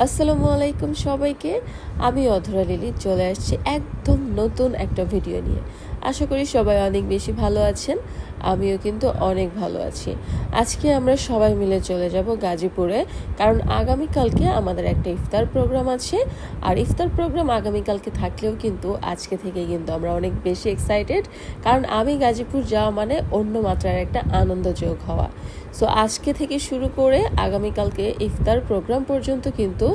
আসসালামু আলাইকুম সবাইকে। আমি অধরা লিলি চলে আসছি একদম নতুন একটা ভিডিও নিয়ে। আশা করি সবাই অনেক বেশি ভালো আছেন, আমিও কিন্তু অনেক ভালো আছি। আজকে আমরা সবাই মিলে চলে যাব গাজীপুরে, কারণ আগামীকালকে আমাদের একটা ইফতার প্রোগ্রাম আছে। আর ইফতার প্রোগ্রাম আগামীকালকে থাকলেও কিন্তু আজকে থেকে কিন্তু আমরা অনেক বেশি এক্সাইটেড, কারণ আমি গাজীপুর যাওয়া মানে অন্য মাত্রার একটা আনন্দযোগ হওয়া। সো আজকে থেকে শুরু করে আগামীকালকে ইফতার প্রোগ্রাম পর্যন্ত কিন্তু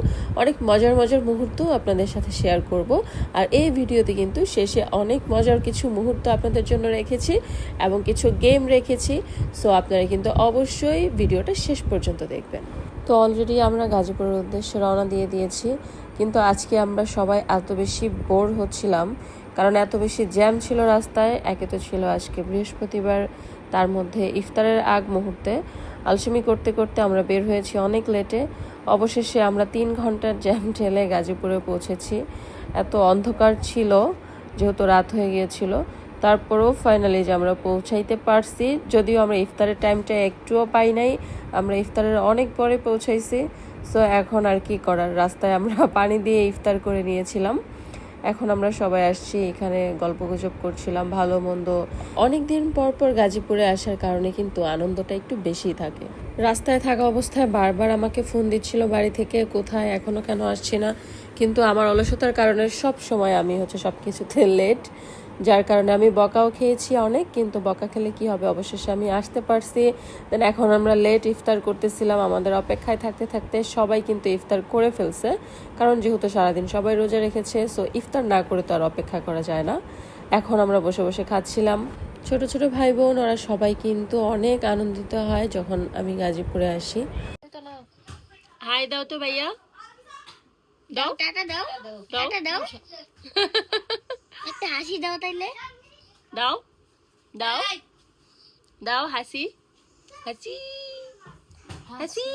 অনেক মজার মজার মুহূর্ত আপনাদের সাথে শেয়ার করব। আর এই ভিডিওতে কিন্তু শেষে অনেক মজার কিছু মুহূর্ত আপনাদের জন্য রেখেছি এবং কিছু গেম রেখেছি। সো আপনারা কিন্তু অবশ্যই ভিডিওটা শেষ পর্যন্ত দেখবেন। তো অলরেডি আমরা গাজীপুরের উদ্দেশ্যে রওনা দিয়ে দিয়েছি, কিন্তু আজকে আমরা সবাই এত বেশি বোর হচ্ছিলাম, কারণ এত বেশি জ্যাম ছিল রাস্তায়। একে তো ছিল আজকে বৃহস্পতিবার, তার মধ্যে ইফতারের আগ মুহূর্তে আলসেমি করতে করতে আমরা বের হয়েছি অনেক লেটে। অবশেষে আমরা 3 ঘন্টার জ্যাম ঠেলে গাজীপুরে পৌঁছেছি। এত অন্ধকার ছিল, যেহেতু রাত হয়ে গিয়েছিল, তারপরেও ফাইনালি যে আমরা পৌঁছাইতে পারছি। যদিও আমরা ইফতারের টাইমটা একটুও পাই নাই, আমরা ইফতারের অনেক পরে পৌঁছাইছি। সো এখন আর কি করার, রাস্তায় আমরা পানি দিয়ে ইফতার করে নিয়েছিলাম। এখন আমরা সবাই আসছি, এখানে গল্পগুজব করছিলাম, ভালো মন্দ। অনেক দিন পর পর গাজীপুরে আসার কারণে কিন্তু আনন্দটা একটু বেশি থাকে। রাস্তায় থাকা অবস্থায় বারবার আমাকে ফোন দিচ্ছিল বাড়ি থেকে, কোথায় এখনো কেন আসছি না। কিন্তু আমার অলসতার কারণে সব সময় আমি সব কিছুতে লেট, যার কারণে আমি বকাও খেয়েছি অনেক। কিন্তু বকা খেলে কি হবে, অবশেষে আমি আসতে পারছি। দেন এখন আমরা লেট ইফতার করতেছিলাম, আমাদের অপেক্ষায় থাকতে থাকতে সবাই কিন্তু ইফতার করে ফেলছে, কারণ যেহেতু সারাদিন সবাই রোজা রেখেছে। সো ইফতার না করে তো আর অপেক্ষা করা যায় না। এখন আমরা বসে বসে খাচ্ছিলাম। ছোট ছোট ভাই বোন ওরা সবাই কিন্তু অনেক আনন্দিত হয় যখন আমি গাজীপুরে আসি। হাই দাও তো ভাইয়া, দাও টাটা দাও, টাটা দাও, একটা হাসি দাও তাইলে। দাও দাও দাও হাসি হাসি হাসি,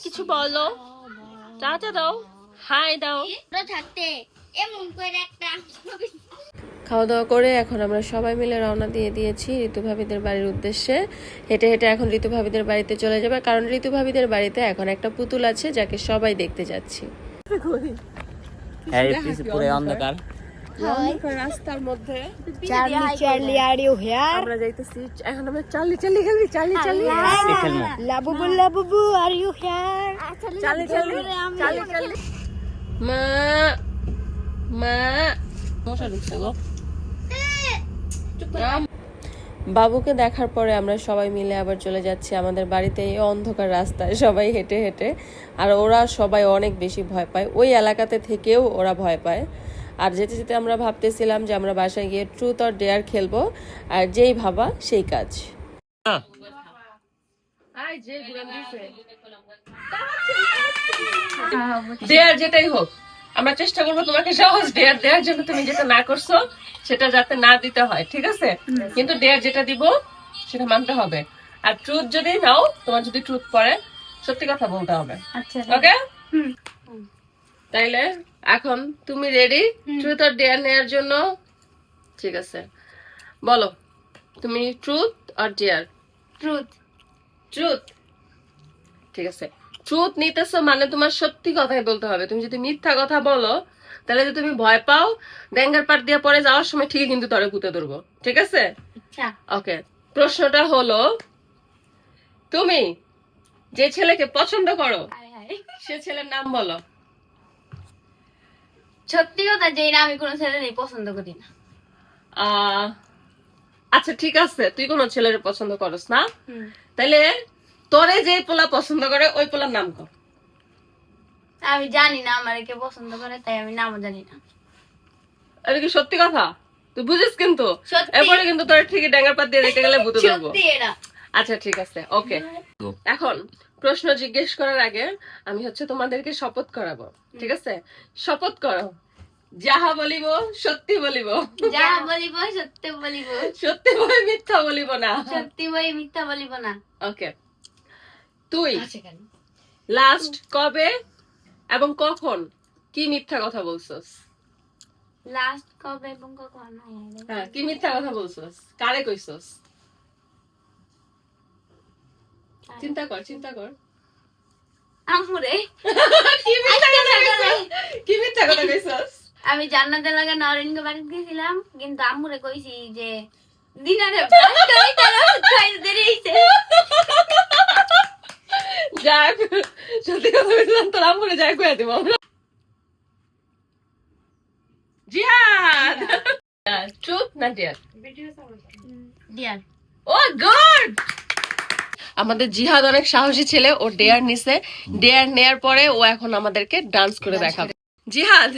কিছু বলো, টাটা দাও, হাই দাও। থাকতে এমন করে একটা খাওয়া দাওয়া করে এখন আমরা সবাই মিলে রওনা দিয়ে দিয়েছি ঋতু ভাবিদের বাড়ির উদ্দেশ্যে। হেঁটে হেঁটে এখন ঋতু ভাবিদের বাড়িতে চলে যাবে, কারণ ঋতু ভাবিদের বাড়িতে এখন একটা পুতুল আছে যাকে সবাই দেখতে যাচ্ছি। অন্ধকার রাস্তার মধ্যে চার্লি আর ইউ হিয়ার? আমরা যাইতেছি, এখন আমরা চার্লি চার্লি খেলবি, Charlie Charlie Labubu Labubu are you here? Charlie Charlie Charlie Charlie. মা মা মশা ঢুকছে গো। বাবুকে দেখার পরে আমরা সবাই মিলে আবার চলে যাচ্ছি আমাদের বাড়িতে, এই অন্ধকার রাস্তায় সবাই হেঁটে হেঁটে। আর ওরা সবাই অনেক বেশি ভয় পায়, ওই এলাকাতে থেকেও ওরা ভয় পায়। আর যেতে যেতে আমরা ভাবতেছিলাম যে আমরা বাসায় গিয়ে ট্রুথ অর ডেয়ার খেলবো, আর যেই ভাবা সেই কাজ। ডেয়ার যেটাই হোক, আমরা চেষ্টা করবো তোমাকে সহজ ডেয়ার দেওয়ার জন্য। তুমি যেটা না করছো সেটা যাতে না দিতে হয়, ঠিক আছে? কিন্তু ডেয়ার যেটা দিব সেটা মানতে হবে। আর ট্রুথ যদি নাও, তোমার যদি ট্রুথ পড়ে, সত্যি কথা বলতে হবে। ওকে, তাইলে এখন তুমি রেডি ট্রুথ আর ডেয়ার নেওয়ার জন্য? ঠিক আছে, বলো তুমি ট্রুথ আর ডেয়ার। ট্রুথ। ট্রুথ, ঠিক আছে। ট্রুথ নিতেছো মানে তোমার সত্যি কথাই বলতে হবে। তুমি যদি মিথ্যা কথা বলো তাহলে যদি তুমি ভয় পাও, ড্যাঙ্গার পাট দিয়ে পরে যাওয়ার সময় ঠিকই কিন্তু তরে পুঁতে ধরবো, ঠিক আছে? আচ্ছা, ওকে, প্রশ্নটা হলো, তুমি যে ছেলেকে পছন্দ করো সে ছেলের নাম বলো। সত্যি কথা যে না, আমি কোনো ছেলে নেই পছন্দ করি না। আচ্ছা ঠিক আছে, তুই কোন ছেলের পছন্দ করস না, তাইলে তোরে যে পোলা পছন্দ করে ওই পোলার নাম কর। আমি জানি না আমার কে পছন্দ করে, তাই আমি নামও জানি না। এটা কি সত্যি কথা? তুই বুঝিস কিন্তু, সত্যি। এরপরে কিন্তু তোর ঠিকই ড্যাঙ্গার পাত দিয়ে দেখতে গেলে বুঝতে পারবো। সত্যি এটা। আচ্ছা ঠিক আছে, ওকে। এখন প্রশ্ন জিজ্ঞেস করার আগে আমি তোমাদেরকে শপথ করাবো, ঠিক আছে? শপথ করো, যাহা বলিব সত্যি বলিব, যাহা বলিব সত্য বলিব, সত্যি বই মিথ্যা বলিব না। সত্যি বই মিথ্যা বলিব না। ওকে, তুই লাস্ট কবে এবং কখন কি মিথ্যা কথা বলছস? লাস্ট কবে এবং কখন? হ্যাঁ, কি মিথ্যা কথা বলছস, কারে কইছস? চিন্তা কর, চিন্তা কর। আমরে কি মিথ্যা কথা আমি জান্নাতের লাগা নরেনকে বাড়িতে গেছিলাম, কিন্তু আম্মুরে কইছি যে দিনারে দেরি হইছে। যাক, সত্যি কথা বললাম, তোর আম্মুরে যাই কইয়া দিব আমরা। জিহাদ, ট্রুথ না ডিয়ার? ডিয়ার। ও গুড। আমাদের জিহাদ অনেক সাহসী ছেলে, ও ডেয়ার নিছে। ডেয়ার নেয়ার পরে ও এখন আমাদেরকে ডান্স করে দেখাবে। জিহাদ,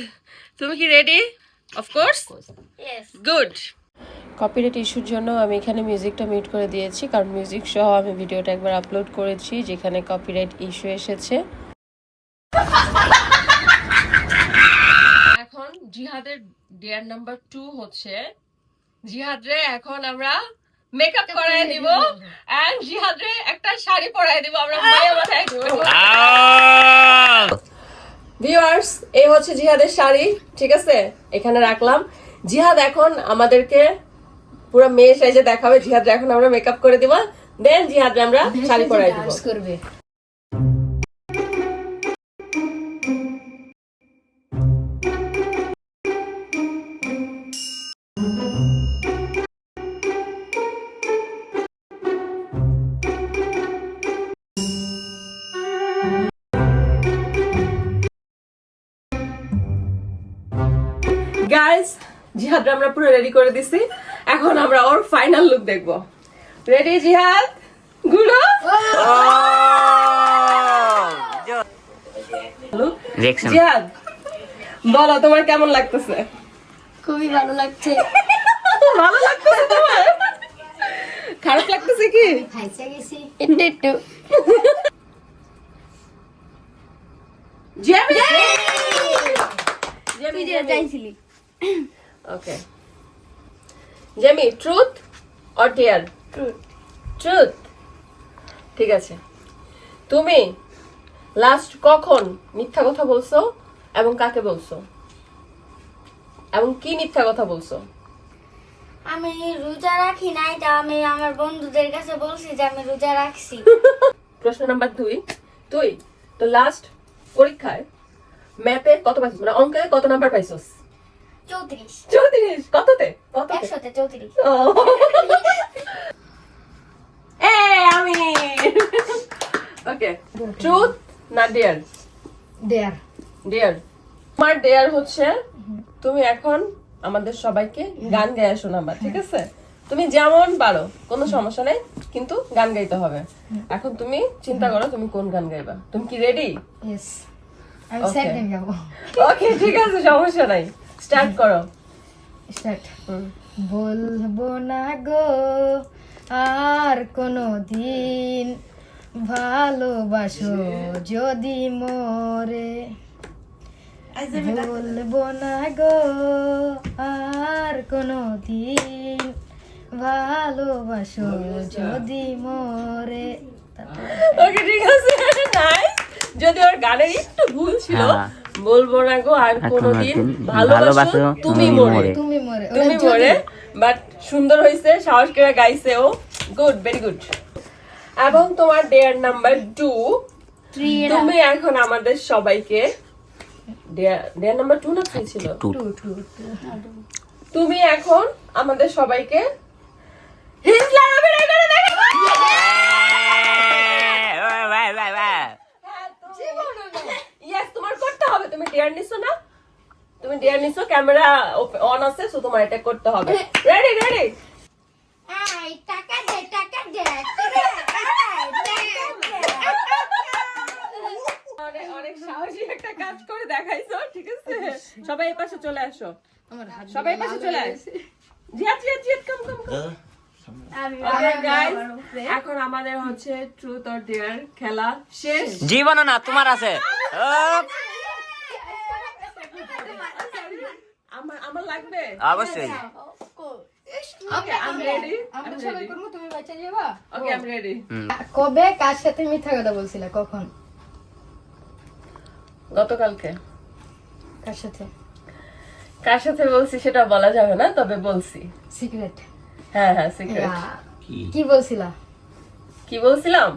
তুমি কি ready? Of course. Yes. Good. Copyright ইস্যুর জন্য আমি এখানে মিউজিকটা মিউট করে দিয়েছি, কারণ মিউজিক সহ আমি ভিডিওটা একবার আপলোড করেছি যেখানে কপিরাইট ইস্যু এসেছে। এখন জিহাদের ডেয়ার নাম্বার 2 হচ্ছে, জিহাদরে এখন আমরা মেকআপ করায় দিব এন্ড জিহাদরে একটা শাড়ি পরায় দিব, আমরা মায়া মাথায় দিব। ভিউয়ার্স, এই হচ্ছে জিহাদের শাড়ি, ঠিক আছে, এখানে রাখলাম। জিহাদ এখন আমাদেরকে পুরো মেয়ে সাইজে দেখাবে। জিহাদরে এখন আমরা মেকআপ করে দিব, দেন জিহাদরে আমরা শাড়ি পরায় দিব। করবে। গাইস, জিহাদ আমরা পুরো রেডি করে দিছি, এখন আমরা ওর ফাইনাল লুক দেখব। রেডি জিহাদ? গুলো জিহাদ, বলো তোমার কেমন লাগতেছে? খুবই ভালো লাগছে। ভালো লাগতেছে তোমার? খারাপ লাগতেছে কি? খাইছে গেছি। একটু একটু। জেমি, তুই যে চাইছিলি। Okay Jamie, truth or dare? Truth. ঠিক আছে, তুমি লাস্ট কখন মিথ্যা কথা বলছো এবং কাকে বলছো, এবং কি মিথ্যা কথা বলছো? আমি রোজা রাখি নাই, তা আমি আমার বন্ধুদের কাছে বলছি যে আমি রোজা রাখছি। প্রশ্ন নাম্বার 2, তুই তো লাস্ট পরীক্ষায় ম্যাথে কত পাইছিস, মানে অঙ্কে কত নাম্বার পাইছিস? 34। 34। কততে? কততে? 100তে 34। ও। আমি ওকে, ট্রুথ না ডেয়ার? দেয়ার। ডেয়ার। তোমার ডেয়ার হচ্ছে তুমি এখন আমাদের সবাইকে গান গাইয়া শোনাবা, ঠিক আছে? তুমি যেমন পারো, কোনো সমস্যা নেই, কিন্তু গান গাইতে হবে। এখন তুমি চিন্তা করো তুমি কোন গান গাইবা। তুমি কি রেডি? ইয়েস। আমি Okay. সেকেন্ড যাব। ওকে, ঠিক আছে, সমস্যা নাই, স্টার্ট করো। স্টার্ট। বলবো না গো আর কোনো দিন, ভালোবাসো যদি মরে। বলবো না গো আর কোনো দিন, ভালোবাসো যদি মরে। ওকে, ঠিক আছে, নাইস। যদি ওর গানের একটু ভুল ছিল, বলবো না গো আর কোনোদিন, ভালোবাসো তুমি মরে। তুমি মরে। তুমি মরে, বাট সুন্দর হয়েছে, সাহস করে গাইছে ও। Good, very good. এবং তোমার ডেয়ার নাম্বার 2, তুমি এখন আমাদের সবাইকে, ডেয়ার নাম্বার 2 না 3 ছিল? তুমি এখন আমাদের সবাইকে হিজলার অভিনয় করে দেখাবে। ইয়েস, তোমার করতে হবে। তুমি ডেয়ার নিছো না? তুমি ডেয়ার নিছো, ক্যামেরা অন আছে, সো তোমার এটা করতে হবে। রেডি? রেডি? এই টাকা দে, টাকা দে। অনেক সাহসী একটা কাজ করে দেখাইছো, ঠিক আছে? সবাই এই পাশে চলে আসো, সবাই এই পাশে চলে আসো। জিয়াদ, জিয়াদ, জিয়াদ, কাম কাম কাম। Okay, guys, এখন আমাদের হচ্ছে ট্রুথ অর ডেয়ার খেলা শেষ। জীবন না তোমার আছে। আমার লাগবে অবশ্যই। ওকে, আই এম রেডি। আমরা সবাই করব, তুমি বাচ্চা যাবা। ওকে, আই এম রেডি। কবে কার সাথে মিথ্যা কথা বলছিলা, কখন? গতকালকে। কার সাথে? কার সাথে বলছি সেটা বলা যাবে না, তবে বলছি। সিক্রেট। হ্যাঁ হ্যাঁ, সিক্রেট। কি বলছিলা? কি বলছিলাম?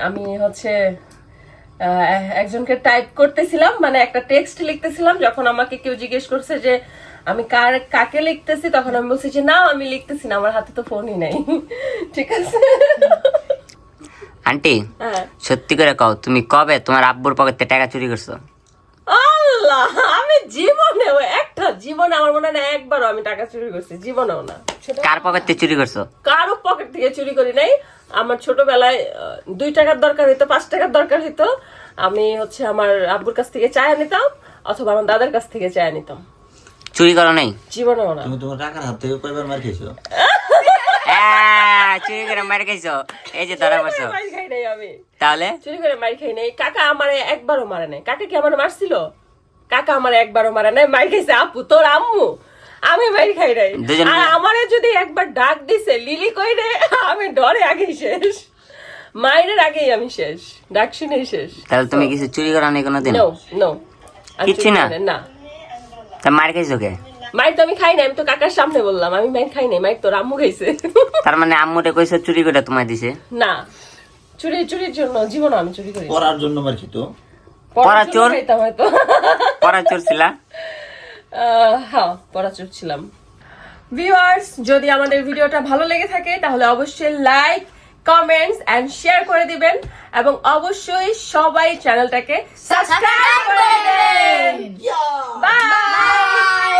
আমি হচ্ছে একজনকে টাইপ করতেছিলাম, মানে একটা টেক্সট লিখতেছিলাম। যখন আমাকে কেউ জিজ্ঞেস করছে যে আমি কাকে লিখতেছি, তখন আমি বলছি যে না আমি লিখতেছি না, আমার হাতে তো ফোনই নাই। ঠিক আছে। আন্টি হ্যাঁ। সত্যি করে কও, তুমি কবে তোমার আব্বুর পকেট থেকে টাকা চুরি করছো? আল্লাহ, আমি জীবনে আমার মনে হয় না একবারও আমি টাকা চুরি করছি, জীবনেও না। কার পকেট থেকে চুরি করছো? কারো পকেট থেকে চুরি করি নাই। আমার ছোটবেলায় 2 টাকার দরকার হইতো, 5 টাকার দরকার হইতো, আমি হচ্ছে আমার আব্বুর কাছ থেকে চায়া নিতাম অথবা আমার দাদার কাছ থেকে চায়া নিতাম। চুরি করো নাই? জীবনেও না। তুমি তোমার টাকার হাত থেকে কয়বার মার খেয়েছো? চুরি করে মার খাইছো, এই যে ধরা পড়ছো। মার খাই নাই আমি, তাহলে চুরি করে মার খাই নাই। কাকা আমারে একবারও মারে নাই। কাকা কি আমার মারছিল? কাকা আমারে একবারও মারে নাই। মার খাইছে আপু, তোর আম্মু। আমি মার খাই নাই। দুজন আর আমারে যদি একবার ডাক দিছে লিলি কই রে, আমি ডরে আগেই শেষ, মায়ের আগেই আমি শেষ, ডাক শুনেই শেষ। তাহলে তুমি কিছু চুরি করো নাই কোনোদিন? নো নো, কিচ্ছু না? না। তা মার খাইছো কে? মায়ের তো আমি খাই নাই, আমি তো কাকার সামনে বললাম আমি মায়ের খাই নাই, মায়ের তোর আম্মু খাইছে। তার মানে আম্মুরে কইছো চুরি করে তোমায় দিছে? না, চুরির জন্য জীবনে আমি চুরি করি। পড়ার জন্য মার খেত? পড়া চোর? খাইতাম হয়তো। পড়া চোর ছিলা? হ্যাঁ, পড়া চোর ছিলাম। ভিউয়ার্স, যদি আমাদের ভিডিওটা ভালো লেগে থাকে তাহলে অবশ্যই লাইক, কমেন্টস এন্ড শেয়ার করে দিবেন এবং অবশ্যই সবাই চ্যানেলটাকে সাবস্ক্রাইব করে দিবেন। বাই।